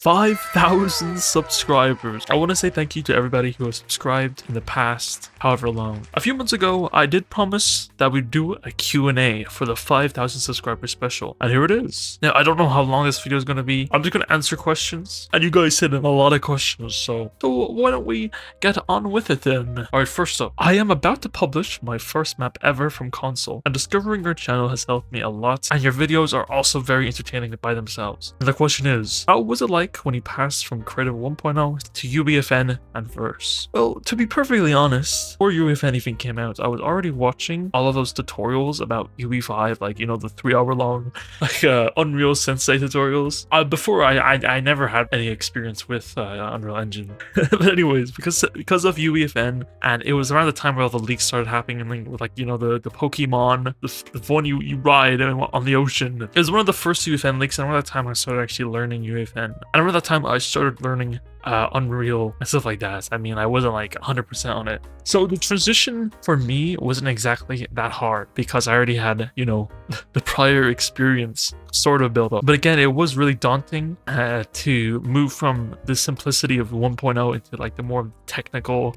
5,000 subscribers. I want to say thank you to everybody who has subscribed in the past however long. A few months ago, I did promise that we'd do a Q&A for the 5,000 subscriber special, and here it is. Now, I don't know how long this video is going to be. I'm just going to answer questions, and you guys sent in a lot of questions, so why don't we get on with it then? Alright, first up, I am about to publish my first map ever from console, and discovering your channel has helped me a lot, and your videos are also very entertaining by themselves. And the question is, how was it like when he passed from Creative 1.0 to UEFN and Verse? Well, to be perfectly honest, before UEFN even came out, I was already watching all of those tutorials about UE5, like, you know, the 3-hour long like Unreal Sensei tutorials. Before I never had any experience with Unreal Engine. But anyways, because of UEFN, and it was around the time where all the leaks started happening, with, like, you know, the Pokemon, the one you ride on the ocean. It was one of the first UEFN leaks, and around that time I started actually learning UEFN. And around that time I started learning Unreal and stuff like that. I mean, I wasn't like 100% on it. So the transition for me wasn't exactly that hard because I already had, you know, the prior experience sort of built up. But again, it was really daunting to move from the simplicity of 1.0 into like the more technical,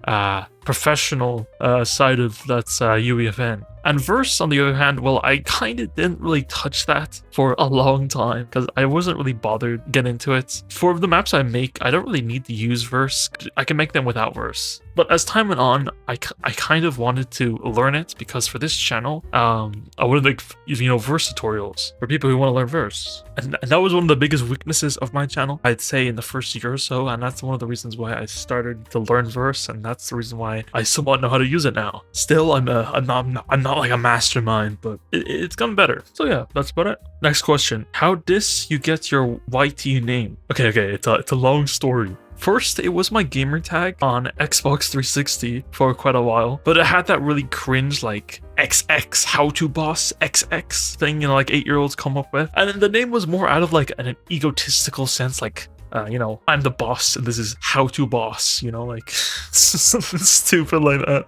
professional side of that's UEFN. And Verse, on the other hand, well, I kind of didn't really touch that for a long time because I wasn't really bothered getting into it. For the maps I make, I don't really need to use Verse. I can make them without Verse. But as time went on, I kind of wanted to learn it because for this channel, I wanted, like, you know, Verse tutorials for people who want to learn Verse. And that was one of the biggest weaknesses of my channel, I'd say, in the first year or so. And that's one of the reasons why I started to learn Verse. And that's the reason why I somewhat know how to use it now. Still, I'm not like a mastermind, but it's gotten better. So yeah, that's about it. Next question. How did you get your YT name? Okay, it's a long story. First, it was my gamer tag on Xbox 360 for quite a while, but it had that really cringe, like, XX, Howtwoboss, XX thing, you know, like 8-year-olds come up with. And then the name was more out of like an egotistical sense, like, you know, I'm the boss and this is Howtwoboss, you know, like something stupid like that.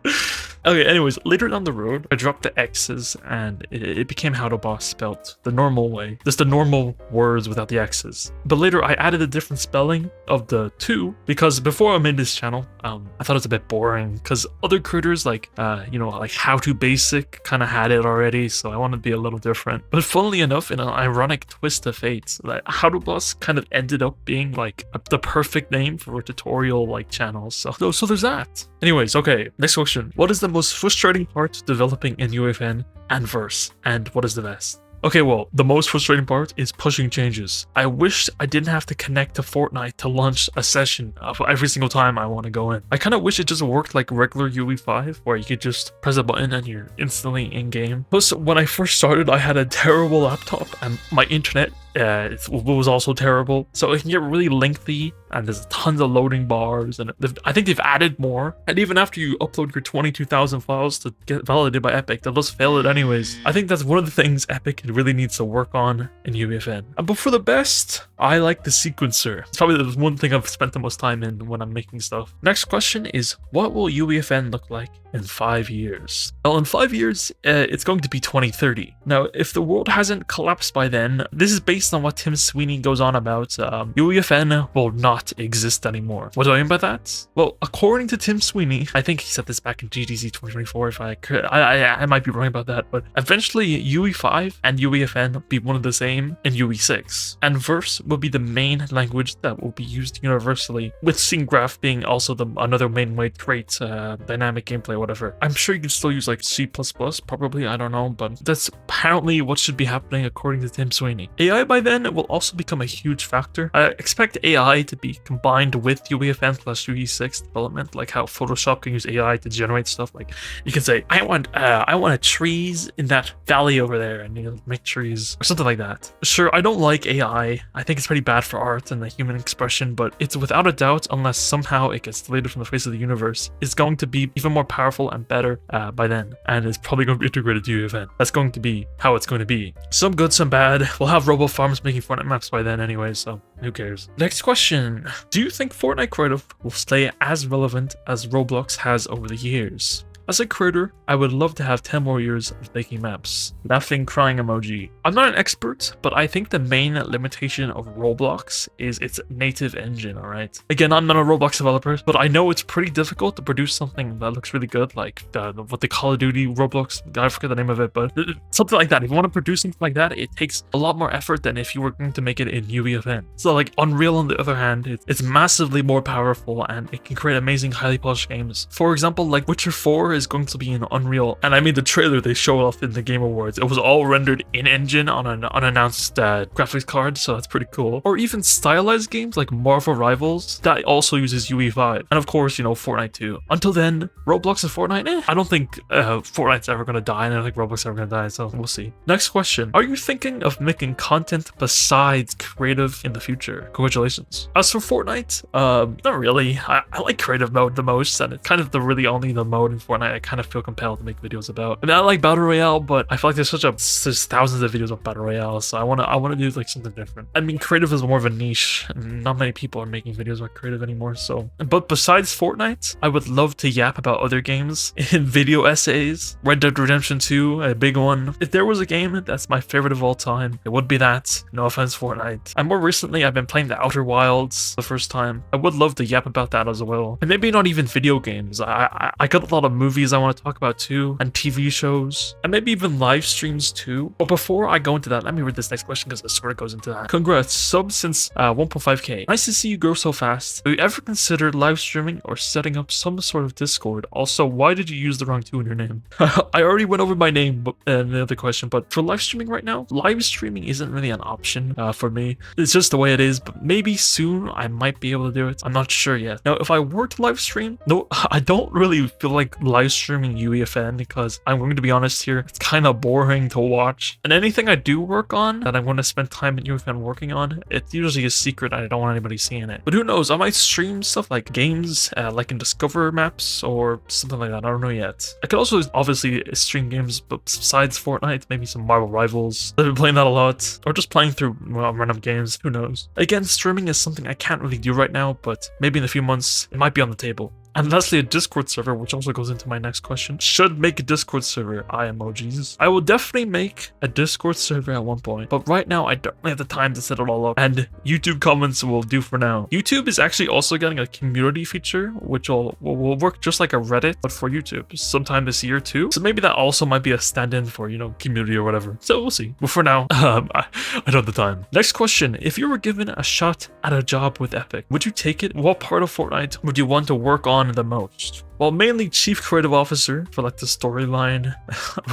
Okay, anyways, later down the road, I dropped the X's and it became Howtwoboss spelled the normal way. Just the normal words without the X's. But later I added a different spelling of the 2 because before I made this channel, I thought it was a bit boring because other creators like, you know, like How To Basic kind of had it already, so I wanted to be a little different. But funnily enough, in an ironic twist of fate, like, Howtwoboss kind of ended up being like the perfect name for a tutorial like channel. So there's that. Anyways, okay, next question. What is the most frustrating part developing in UEFN and Verse, and what is the best? Okay, well, the most frustrating part is pushing changes. I wish I didn't have to connect to Fortnite to launch a session every single time I want to go in. I kind of wish it just worked like regular UE5, where you could just press a button and you're instantly in-game. Plus, when I first started, I had a terrible laptop and my internet it was also terrible, so it can get really lengthy and there's tons of loading bars, and I think they've added more, and even after you upload your 22,000 files to get validated by Epic, they'll just fail it anyways. I think that's one of the things Epic really needs to work on in UEFN. But for the best, I like the sequencer. It's probably the one thing I've spent the most time in when I'm making stuff. Next question is, what will UEFN look like in 5 years? Well, in 5 years, it's going to be 2030. Now, if the world hasn't collapsed by then, this is based on what Tim Sweeney goes on about, UEFN will not exist anymore. What do I mean by that? Well, according to Tim Sweeney, I think he said this back in GDC 2024, if I might be wrong about that, but eventually UE5 and UEFN will be one of the same in UE6, and Verse will be the main language that will be used universally, with Scene Graph being also another main way to create dynamic gameplay, whatever. I'm sure you can still use like C++, probably, I don't know, but that's apparently what should be happening according to Tim Sweeney. AI by then will also become a huge factor. I expect AI to be combined with UEFN/UE6 development, like how Photoshop can use AI to generate stuff. Like you can say, I want a trees in that valley over there, and you know, make trees or something like that. Sure, I don't like AI. I think it's pretty bad for art and the human expression, but it's without a doubt, unless somehow it gets deleted from the face of the universe, it's going to be even more powerful and better by then, and it's probably going to be integrated to UEFN. That's going to be how it's going to be. Some good, some bad. We'll have Robo Farms making Fortnite maps by then anyway, so who cares? Next question. Do you think Fortnite Creative will stay as relevant as Roblox has over the years? As a creator, I would love to have 10 more years of making maps. Laughing crying emoji. I'm not an expert, but I think the main limitation of Roblox is its native engine, alright? Again, I'm not a Roblox developer, but I know it's pretty difficult to produce something that looks really good, like what the Call of Duty Roblox, I forget the name of it, but something like that. If you want to produce something like that, it takes a lot more effort than if you were going to make it in UEFN. So like Unreal, on the other hand, it's massively more powerful and it can create amazing, highly polished games. For example, like Witcher 4 is going to be in Unreal, and I mean the trailer they showed off in the Game Awards, it was all rendered in-engine on an unannounced graphics card, so that's pretty cool. Or even stylized games like Marvel Rivals, that also uses UE5. And of course, you know, Fortnite too. Until then, Roblox and Fortnite, I don't think Fortnite's ever gonna die, and I don't think Roblox is ever gonna die, so we'll see. Next question. Are you thinking of making content besides creative in the future? Congratulations. As for Fortnite, not really. I like creative mode the most, and it's kind of the mode in Fortnite I kind of feel compelled to make videos about. I mean, I like Battle Royale, but I feel like there's thousands of videos of Battle Royale, so I wanna do like something different. I mean, creative is more of a niche, and not many people are making videos about creative anymore, so. But besides Fortnite, I would love to yap about other games in video essays. Red Dead Redemption 2, a big one. If there was a game that's my favorite of all time, it would be that. No offense, Fortnite. And more recently, I've been playing the Outer Wilds the first time. I would love to yap about that as well. And maybe not even video games. I got a lot of movies I want to talk about too, and TV shows, and maybe even live streams too. But before I go into that, let me read this next question because it sort of goes into that. Congrats, sub since 1.5k. Nice to see you grow so fast. Have you ever considered live streaming or setting up some sort of Discord? Also, why did you use the wrong 2 in your name? I already went over my name in the other question, but for live streaming right now, live streaming isn't really an option for me. It's just the way it is, but maybe soon I might be able to do it. I'm not sure yet. Now, if I were to live stream, no, I don't really feel like live streaming UEFN because I'm going to be honest here, it's kind of boring to watch. And anything I do work on that I'm going to spend time in UEFN working on, it's usually a secret and I don't want anybody seeing it. But who knows, I might stream stuff like games, like in Discover maps or something like that. I don't know yet. I could also obviously stream games, but besides Fortnite, maybe some Marvel Rivals. I've been playing that a lot, or just playing through random games, who knows. Again, streaming is something I can't really do right now, but maybe in a few months, it might be on the table. And lastly, a Discord server, which also goes into my next question. Should make a Discord server, eye emojis. I will definitely make a Discord server at one point, but right now I don't have the time to set it all up, and YouTube comments will do for now. YouTube is actually also getting a community feature, which will work just like a Reddit, but for YouTube, sometime this year too. So maybe that also might be a stand-in for, you know, community or whatever. So we'll see. But for now, I don't have the time. Next question. If you were given a shot at a job with Epic, would you take it? What part of Fortnite would you want to work on the most? Well, mainly Chief Creative Officer for like the storyline.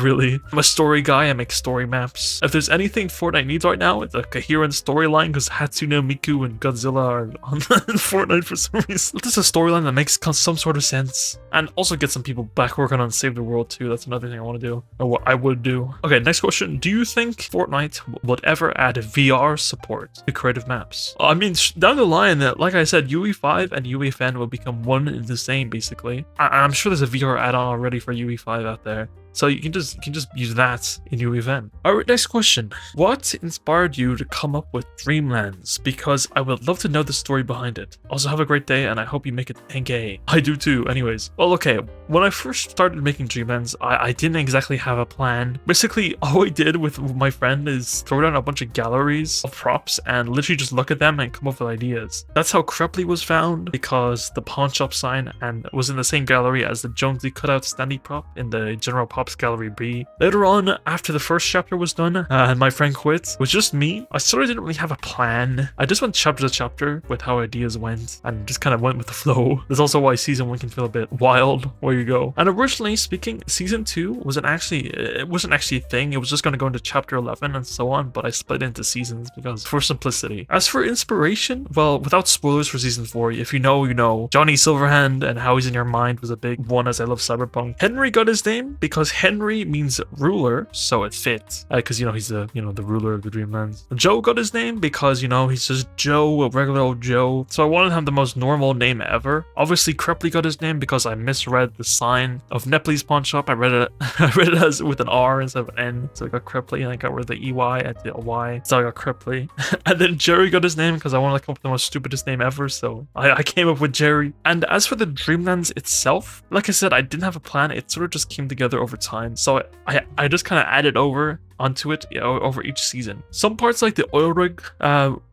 Really, I'm a story guy. I make story maps. If there's anything Fortnite needs right now, it's a coherent storyline, because Hatsune Miku and Godzilla are on Fortnite for some reason. Just a storyline that makes some sort of sense, and also get some people back working on Save the World too. That's another thing I want to do, or what I would do. Okay, next question. Do you think Fortnite would ever add VR support to creative maps? I mean, down the line, like I said, UE5 and UEFN will become one and the same basically. I'm sure there's a VR add-on already for UE5 out there. So you can just use that in UEFN. Alright, next question. What inspired you to come up with DREAMLANDS? Because I would love to know the story behind it. Also, have a great day, and I hope you make it 10k. I do too, anyways. Well, okay, when I first started making DREAMLANDS, I didn't exactly have a plan. Basically, all I did with my friend is throw down a bunch of galleries of props and literally just look at them and come up with ideas. That's how KREPLY'S was found, because the pawn shop sign and was in the same gallery as the Jonesy cutout standee prop in the general pop Gallery B. Later on, after the first chapter was done and my friend quit, it was just me. I sort of didn't really have a plan. I just went chapter to chapter with how ideas went and just kind of went with the flow. That's also why season 1 can feel a bit wild where you go. And originally speaking, season 2 wasn't actually a thing. It was just going to go into chapter 11 and so on, but I split into seasons because for simplicity. As for inspiration, well, without spoilers for season 4, if you know, you know. Johnny Silverhand and How He's in Your Mind was a big one, as I love Cyberpunk. Henry got his name because Henry means ruler, so it fits because he's the the ruler of the Dreamlands. Joe got his name because he's just Joe, a regular old Joe. So I wanted to have the most normal name ever. Obviously, KREPLY got his name because I misread the sign of Nepley's pawn shop. I read it as with an R instead of an N, so I got KREPLY, and I got rid of the EY at the Y, so I got KREPLY. And then Jerry got his name because I wanted to come up with the most stupidest name ever, so I came up with Jerry. And as for the Dreamlands itself, like I said, I didn't have a plan. It sort of just came together over time, so I just kind of added onto it over each season. Some parts like the oil rig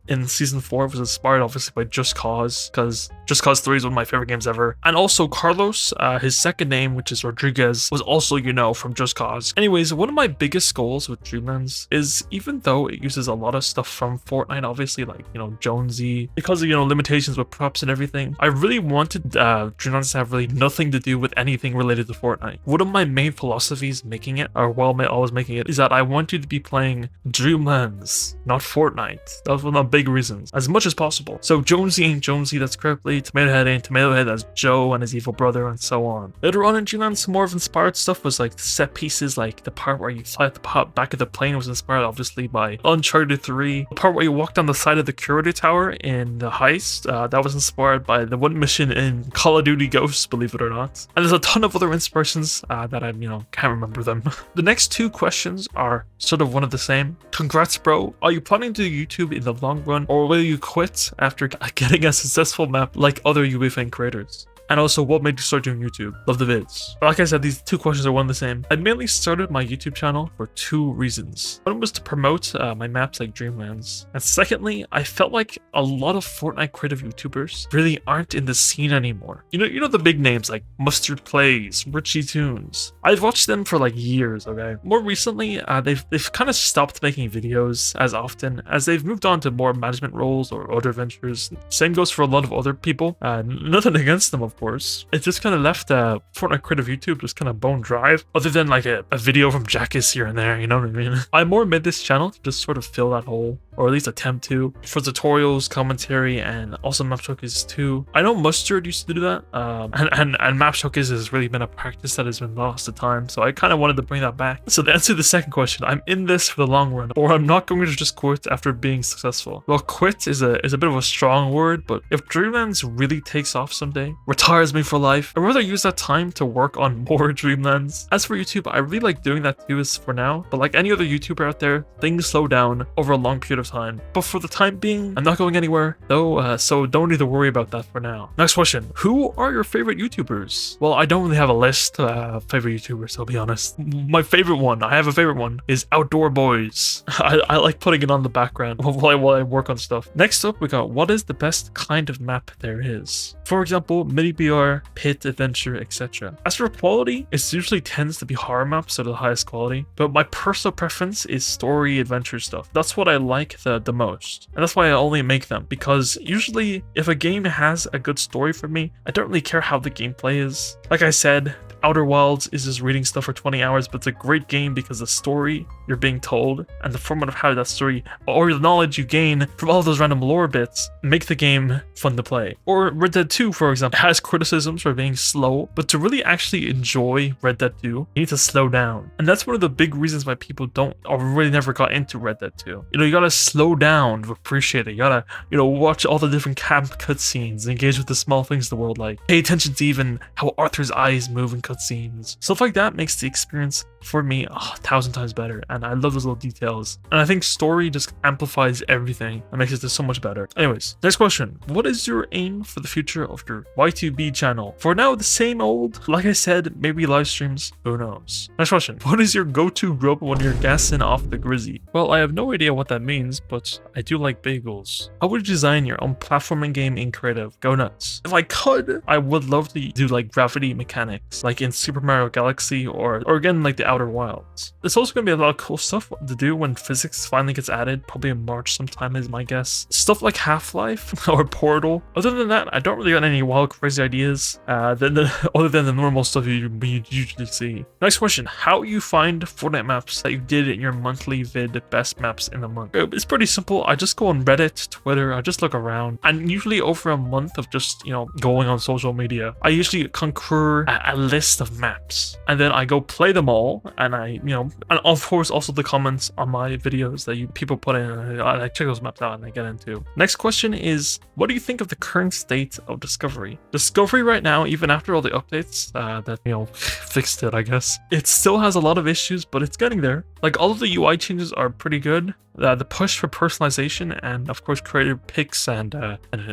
in season 4 was inspired obviously by Just Cause, because Just Cause 3 is one of my favorite games ever. And also Carlos, his second name, which is Rodriguez, was also from Just Cause. Anyways, one of my biggest goals with Dreamlands is, even though it uses a lot of stuff from Fortnite, obviously, like Jonesy, because of limitations with props and everything, I really wanted Dreamlands to have really nothing to do with anything related to Fortnite. One of my main philosophies making it, or while I was making it, is that I want you to be playing Dreamlands, not Fortnite. That was one of the big reasons, as much as possible. So Jonesy ain't Jonesy, that's KREPLY. Tomato Head ain't Tomato Head, that's Joe and his evil brother, and so on. Later on in Dreamlands, some more of inspired stuff was like the set pieces, like the part where you fly at the back of the plane was inspired obviously by Uncharted 3. The part where you walk down the side of the Curator Tower in the heist, that was inspired by the one mission in Call of Duty Ghosts, believe it or not. And there's a ton of other inspirations that I can't remember them. The next two questions are sort of one of the same. Congrats, bro. Are you planning to do YouTube in the long run, or will you quit after getting a successful map like other UEFN creators? And also, what made you start doing YouTube? Love the vids. But like I said, these two questions are one and the same. I mainly started my YouTube channel for two reasons. One was to promote my maps like Dreamlands. And secondly, I felt like a lot of Fortnite creative YouTubers really aren't in the scene anymore. You know the big names like Mustard Plays, Richie Tunes. I've watched them for like years, okay? More recently, they've kind of stopped making videos as often, as they've moved on to more management roles or other ventures. Same goes for a lot of other people. Nothing against them, of course. It just kind of left Fortnite creative YouTube just kind of bone dry, other than like a video from Jackass here and there, you know what I mean? I more made this channel to just sort of fill that hole, or at least attempt to, for tutorials, commentary, and also map showcases too. I know Mustard used to do that, and map showcases has really been a practice that has been lost to time, so I kind of wanted to bring that back. So to answer the second question, I'm in this for the long run, or I'm not going to just quit after being successful. Well, quit is a bit of a strong word, but if Dreamlands really takes off someday, retires me for life, I'd rather use that time to work on more Dreamlands. As for YouTube, I really like doing that too as for now, but like any other YouTuber out there, things slow down over a long period of time. But for the time being, I'm not going anywhere though, so don't need to worry about that for now. Next question, who are your favorite YouTubers? Well, I don't really have a list of favorite YouTubers, I'll be honest. My favorite one, I have a favorite one, is Outdoor Boys. I like putting it on the background while I work on stuff. Next up, we got what is the best kind of map there is? For example, Mini BR, Pit, Adventure, etc. As for quality, it usually tends to be horror maps that are the highest quality, but my personal preference is story adventure stuff. That's what I like the most, and that's why I only make them, because usually if a game has a good story for me, I don't really care how the gameplay is. Like I said, Outer Wilds is just reading stuff for 20 hours, but it's a great game because the story you're being told and the format of how that story or the knowledge you gain from all those random lore bits make the game fun to play. Or Red Dead 2, for example, has criticisms for being slow, but to really actually enjoy Red Dead 2, you need to slow down. And that's one of the big reasons why people don't or really never got into Red Dead 2. You gotta slow down to appreciate it. You gotta, watch all the different camp cutscenes, engage with the small things the world like. Pay attention to even how Arthur's eyes move in cutscenes. Stuff like that makes the experience for me 1,000 times better, and I love those little details. And I think story just amplifies everything and makes it just so much better. Anyways, next question. What is your aim for the future of your Y2B channel? For now, the same old. Like I said, maybe live streams, who knows? Next question. What is your go-to grub when you're gassing off the Grizzy? Well, I have no idea what that means, but I do like bagels. How would you design your own platforming game in creative? Go nuts. If I could, I would love to do like gravity mechanics, like in Super Mario Galaxy or again like the Outer Wilds. There's also going to be a lot of cool stuff to do when physics finally gets added, probably in March sometime is my guess. Stuff like Half-Life or Portal. Other than that, I don't really got any wild crazy ideas other than the normal stuff you usually see. Next question, how you find Fortnite maps that you did in your monthly vid best maps in the month? It's pretty simple. I just go on Reddit, Twitter, I just look around, and usually over a month of just, you know, going on social media, I usually concur a list of maps, and then I go play them all, and I, you know, and of course also the comments on my videos that people put in, and I check those maps out and I get into. Next question is, what do you think of the current state of Discovery? Discovery right now, even after all the updates that, you know, fixed it, I guess, it still has a lot of issues, but it's getting there. Like, all of the UI changes are pretty good. The push for personalization and of course creator picks and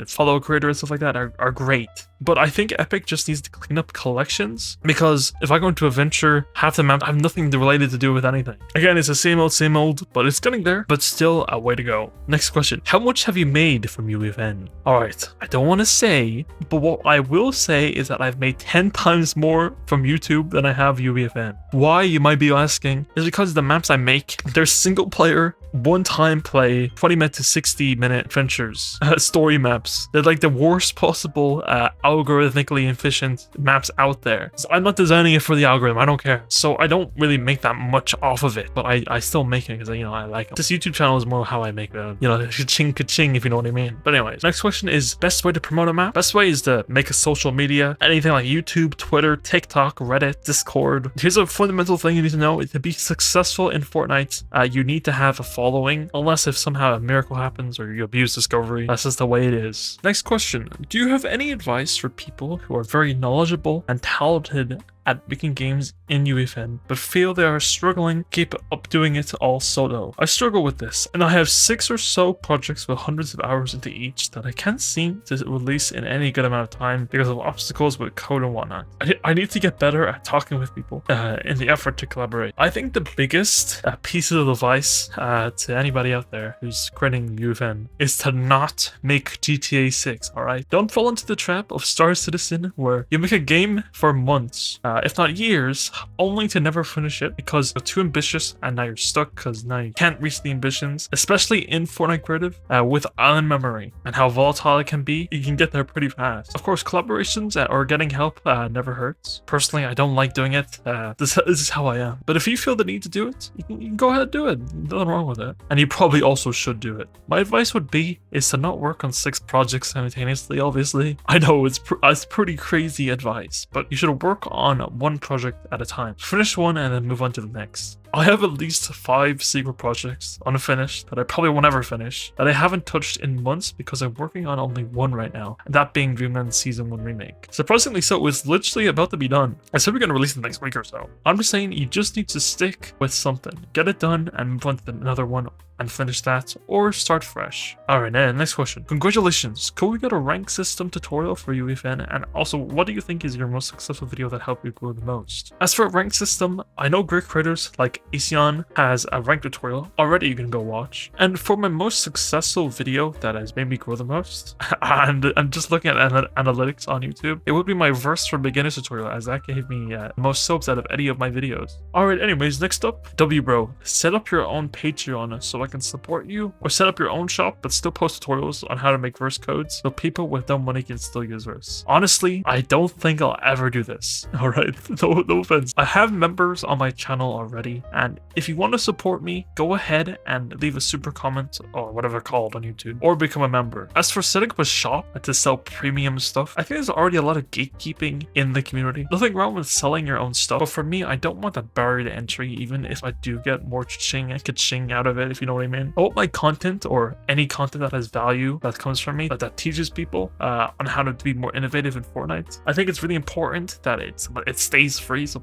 follow creator and stuff like that are great. But I think Epic just needs to clean up collections, because if I go into a venture, half the map I have nothing related to do with anything. Again, it's the same old, but it's getting there, but still a way to go. Next question, how much have you made from UEFN? Alright, I don't want to say, but what I will say is that I've made 10 times more from YouTube than I have UEFN. Why, you might be asking, is because the maps I make, they're single player, one-time play, 20-minute to 60-minute adventures, story maps. They're like the worst possible algorithmically efficient maps out there. So I'm not designing it for the algorithm, I don't care. So I don't really make that much off of it, but I still make it because, you know, I like it. This YouTube channel is more how I make it, you know, ka-ching, if you know what I mean. But anyways, next question is, best way to promote a map? Best way is to make a social media, anything like YouTube, Twitter, TikTok, Reddit, Discord. Here's a fundamental thing you need to know. To be successful in Fortnite, you need to have a following, unless if somehow a miracle happens or you abuse Discovery. That's just the way it is. Next question, do you have any advice for people who are very knowledgeable and talented at making games in UEFN, but feel they are struggling to keep up doing it all solo? I struggle with this, and I have 6 or so projects with hundreds of hours into each that I can't seem to release in any good amount of time because of obstacles with code and whatnot. I need to get better at talking with people in the effort to collaborate. I think the biggest piece of advice to anybody out there who's creating UEFN is to not make GTA 6, alright? Don't fall into the trap of Star Citizen where you make a game for months, if not years, only to never finish it because you're too ambitious and now you're stuck because now you can't reach the ambitions, especially in Fortnite Creative with island memory and how volatile it can be. You can get there pretty fast. Of course, collaborations or getting help never hurts. Personally, I don't like doing it. This is how I am. But if you feel the need to do it, you can go ahead and do it. Nothing wrong with it. And you probably also should do it. My advice would be is to not work on 6 projects simultaneously, obviously. I know it's pretty crazy advice, but you should work on one project at a time. Finish one and then move on to the next. I have at least 5 secret projects unfinished that I probably won't ever finish, that I haven't touched in months because I'm working on only one right now, and that being DREAMLANDS Season 1 Remake. Surprisingly so, it's literally about to be done. I said we're going to release it next week or so. I'm just saying you just need to stick with something. Get it done and move on to another one and finish that, or start fresh. Alright, next question. Congratulations, could we get a rank system tutorial for UEFN? And also, what do you think is your most successful video that helped you grow the most? As for a rank system, I know great creators like Asian has a rank tutorial already you can go watch. And for my most successful video that has made me grow the most, and I'm just looking at analytics on YouTube, it would be my Verse for Beginners tutorial, as that gave me most subs out of any of my videos. Alright, anyways, next up, bro, set up your own Patreon so I can support you, or set up your own shop but still post tutorials on how to make Verse codes so people with no money can still use Verse. Honestly, I don't think I'll ever do this. Alright, no offense. I have members on my channel already, and if you want to support me, go ahead and leave a super comment or whatever called on YouTube, or become a member. As for setting up a shop to sell premium stuff, I think there's already a lot of gatekeeping in the community. Nothing wrong with selling your own stuff, but for me, I don't want that barrier to entry, even if I do get more ka-ching out of it, if you know what I mean. I want my content, or any content that has value that comes from me, that teaches people on how to be more innovative in Fortnite. I think it's really important that it stays free so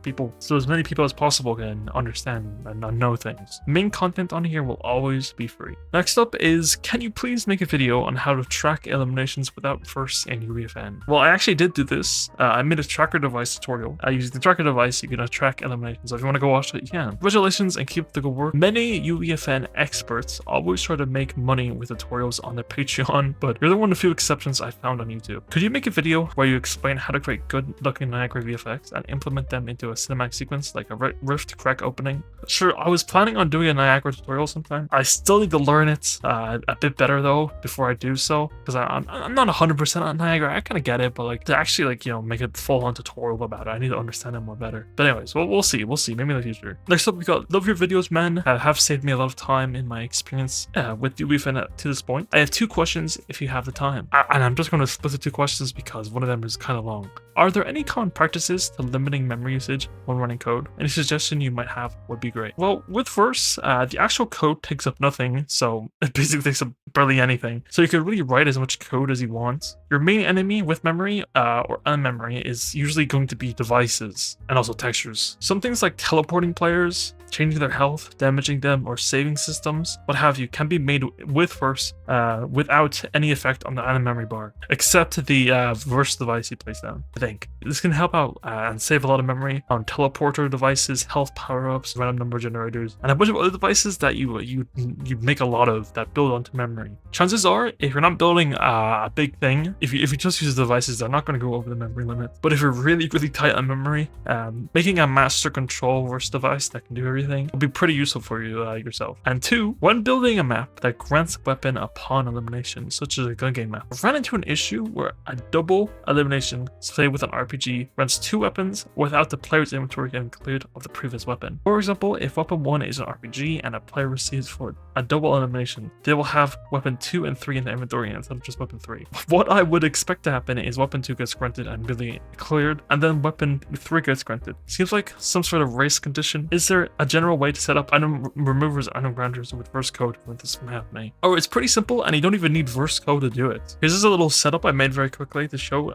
as many people as possible can understand and know things. Main content on here will always be free. Next up is, can you please make a video on how to track eliminations without Verse in UEFN? Well, I actually did do this. I made a tracker device tutorial. Using the tracker device, you can track eliminations. So if you want to go watch it, you can. Congratulations and keep up the good work. Many UEFN experts always try to make money with tutorials on their Patreon, but you're the one of the few exceptions I found on YouTube. Could you make a video where you explain how to create good looking Niagara VFX and implement them into a cinematic sequence like a rift crack opening Sure, I was planning on doing a Niagara tutorial sometime. I still need to learn it a bit better though before I do so, because I'm not 100% on Niagara. I kind of get it, but like to actually like, you know, make a full-on tutorial about it, I need to understand it more better. But anyways, we'll see, maybe in the future. Next up, we got love your videos, man. Have saved me a lot of time in my experience with UEFN to this point. I have 2 questions if you have the time, and I'm just going to split the 2 questions because one of them is kind of long. Are there any common practices to limiting memory usage when running code? Any suggestion you might have would be great. Well, with Verse, the actual code takes up nothing, so it basically takes up barely anything. So you can really write as much code as you want. Your main enemy with memory or unmemory is usually going to be devices and also textures. Some things like teleporting players, changing their health, damaging them, or saving systems, what have you, can be made with Verse without any effect on the item memory bar, except the Verse device you place down. I think this can help out and save a lot of memory on teleporter devices, health power-ups, random number generators, and a bunch of other devices that you make a lot of that build onto memory. Chances are, if you're not building a big thing, if you just use the devices, they're not going to go over the memory limit. But if you're really tight on memory, making a master control Verse device that can do everything will be pretty useful for you yourself. And 2, when building a map that grants weapon upon elimination, such as a gun game map, I've ran into an issue where a double elimination, say with an RPG, grants 2 weapons without the player's inventory getting cleared of the previous weapon. For example, if weapon 1 is an RPG and a player receives for a double elimination, they will have weapon 2 and 3 in the inventory instead of just weapon 3. What I would expect to happen is weapon 2 gets granted and really cleared, and then weapon 3 gets granted. Seems like some sort of race condition. Is there a general way to set up item removers and item granters with Verse code with this map, mate? Oh, it's pretty simple, and you don't even need Verse code to do it. Here's just a little setup I made very quickly to show.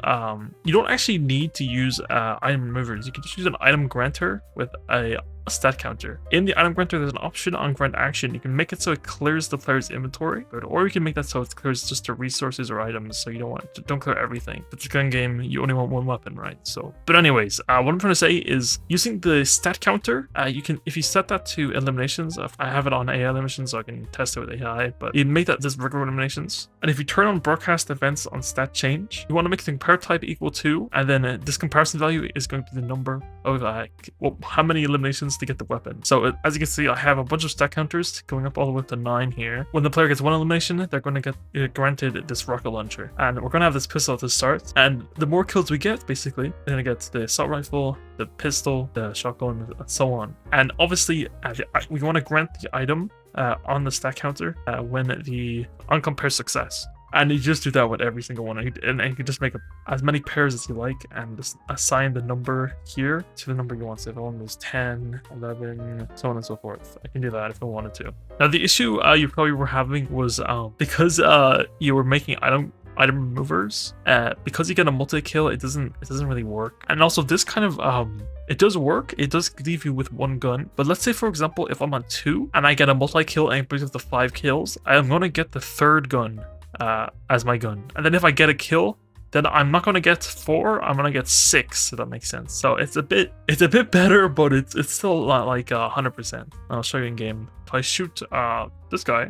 You don't actually need to use item removers. You can just use an item granter with a stat counter. In the item granter, there's an option on grant action. You can make it so it clears the player's inventory, or you can make that so it clears just the resources or items, so you don't clear everything. It's a gun game, you only want one weapon, right? So, but anyways, what I'm trying to say is using the stat counter, you can, if you set that to eliminations, I have it on AI eliminations, so I can test it with AI, but you make that just regular eliminations. And if you turn on broadcast events on stat change, you want to make the compare type equal to, and then this comparison value is going to be the number of how many eliminations to get the weapon. So as you can see, I have a bunch of stat counters going up all the way up to 9 here. When the player gets 1 elimination, they're going to get granted this rocket launcher, and we're going to have this pistol to start. And the more kills we get, basically, we're going to get the assault rifle, the pistol, the shotgun, and so on. And obviously, we want to grant the item on the stat counter when on compare success. And you just do that with every single one, and you can just make as many pairs as you like, and just assign the number here to the number you want. So if one was 10, 11, so on and so forth, I can do that if I wanted to. Now the issue you probably were having was because you were making item removers, because you get a multi-kill, it doesn't really work. And also this kind of it does work, it does leave you with 1 gun, but let's say for example if I'm on 2 and I get a multi-kill and it brings up to 5 kills, I'm going to get the 3rd gun as my gun, and then if I get a kill, then I'm not going to get 4, I'm going to get 6, if that makes sense. So it's a bit better, but it's still not like 100%. I'll show you in game. If I shoot this guy,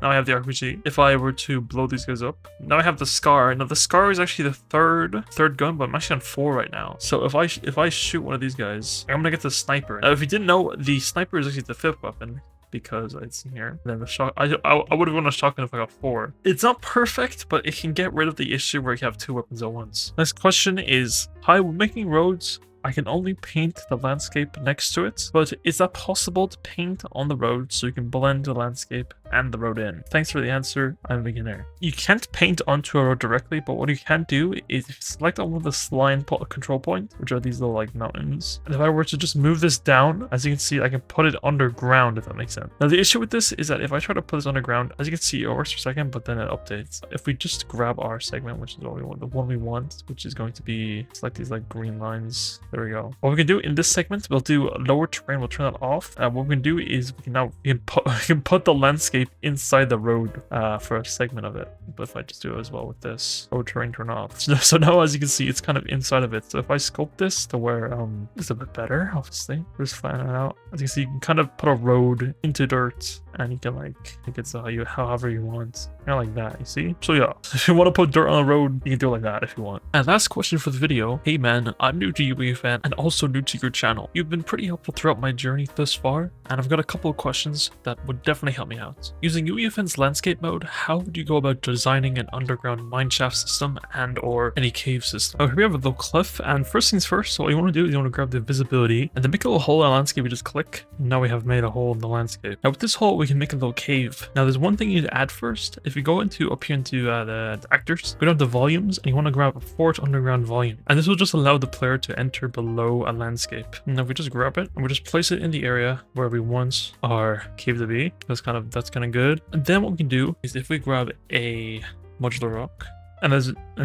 now I have the RPG. If I were to blow these guys up, now I have the Scar. Now the Scar is actually the third gun, but I'm actually on 4 right now. So if I shoot one of these guys, I'm gonna get the sniper. Now if you didn't know, the sniper is actually the 5th weapon, because it's in here. And then the shot, I would have won a shotgun if I got 4. It's not perfect, but it can get rid of the issue where you have 2 weapons at once. Next question is, hi, when making roads, I can only paint the landscape next to it, but is that possible to paint on the road so you can blend the landscape and the road in? Thanks for the answer, I'm a beginner. You can't paint onto a road directly, but what you can do is select on one of the line control points, which are these little like mountains. And if I were to just move this down, as you can see, I can put it underground, if that makes sense. Now the issue with this is that if I try to put this underground, as you can see, it works for a second, but then it updates. If we just grab our segment, which is what we want, the one we want, which is going to be select these like green lines. There we go. What we can do in this segment, we'll do lower terrain, we'll turn that off. What we can do is we can put the landscape landscape inside the road for a segment of it. But if I just do it as well with this, road terrain turn off. So now, as you can see, it's kind of inside of it. So if I sculpt this to where it's a bit better, obviously, just flatten it out. As you can see, you can kind of put a road into dirt, and you can like make it so however you want. Kind of like that, you see? So yeah, if you want to put dirt on the road, you can do it like that if you want. And last question for the video. Hey man, I'm new to UEFN and also new to your channel. You've been pretty helpful throughout my journey thus far, and I've got a couple of questions that would definitely help me out. Using UEFN's landscape mode, how would you go about designing an underground mineshaft system and or any cave system? Oh, here we have a little cliff, and first things first, so what you want to do is you want to grab the visibility, and to make a little hole in the landscape, you just click, and now we have made a hole in the landscape. Now with this hole, we can make a little cave. Now there's one thing you need to add first. If you go into up here into the actors, go down to volumes, and you want to grab a fort underground volume, and this will just allow the player to enter below a landscape. Now if we just grab it and we just place it in the area where we want our cave to be, that's kind of good. And then what we can do is if we grab a modular rock, and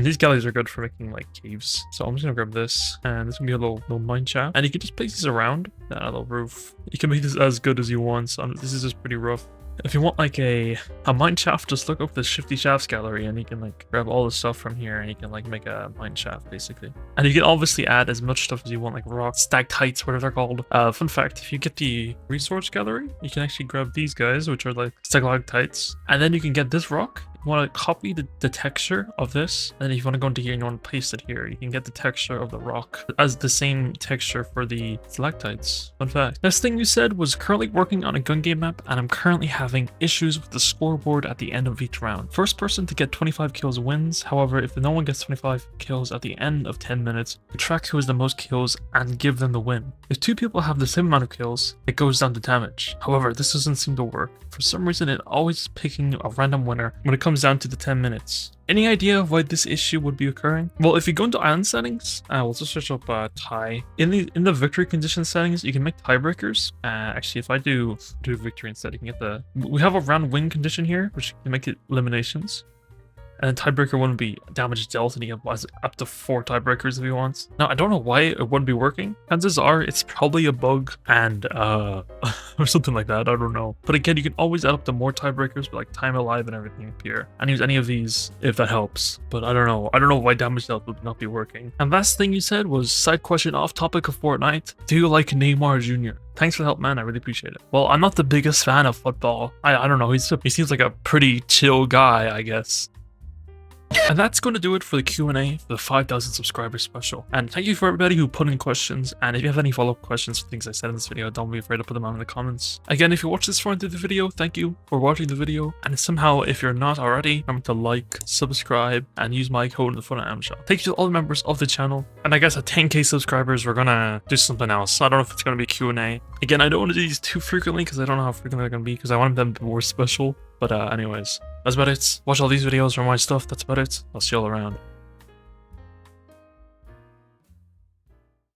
these galleys are good for making like caves. So I'm just gonna grab this, and this can be a little mine shaft, and you can just place these around that little roof. You can make this as good as you want. So this is just pretty rough. If you want like a mine shaft, just look up the Shifty Shafts gallery, and you can like grab all the stuff from here, and you can like make a mine shaft basically. And you can obviously add as much stuff as you want, like rocks, stalactites, whatever they're called. Fun fact: if you get the resource gallery, you can actually grab these guys, which are like stalactites, and then you can get this rock. You want to copy the texture of this, and then if you want to go into here and you want to paste it here, you can get the texture of the rock as the same texture for the stalactites. Fun fact. Next thing you said was currently working on a gun game map, and I'm currently having issues with the scoreboard at the end of each round. First person to get 25 kills wins. However, if no one gets 25 kills at the end of 10 minutes, we track who has the most kills and give them the win. If two people have the same amount of kills, it goes down to damage. However, this doesn't seem to work. For some reason, it always picking a random winner when it comes down to the 10 minutes. Any idea of why this issue would be occurring? Well, if you go into island settings, we'll just search up tie. In the victory condition settings, you can make tiebreakers. Actually, if I do victory instead, you can get we have a round win condition here, which can make it eliminations. And then tiebreaker wouldn't be damage dealt, and you have up to 4 tiebreakers if you want. Now, I don't know why it wouldn't be working. Chances are it's probably a bug and or something like that. I don't know. But again, you can always add up to more tiebreakers, but like time alive and everything appear. And use any of these if that helps. But I don't know. I don't know why damage dealt would not be working. And last thing you said was side question off topic of Fortnite. Do you like Neymar Jr? Thanks for the help, man. I really appreciate it. Well, I'm not the biggest fan of football. I don't know. He seems like a pretty chill guy, I guess. And that's going to do it for the Q&A for the 5,000 subscribers special. And thank you for everybody who put in questions. And if you have any follow-up questions for things I said in this video, don't be afraid to put them out in the comments. Again, if you watched this far into the video, thank you for watching the video. And somehow, if you're not already, remember to like, subscribe, and use my code in the Fortnite shop. Thank you to all the members of the channel. And I guess at 10k subscribers, we're gonna do something else. I don't know if it's gonna be Q&A. Again, I don't want to do these too frequently because I don't know how frequent they're gonna be because I want them to be more special. But anyways, that's about it. Watch all these videos for my stuff. That's about it. I'll see you all around.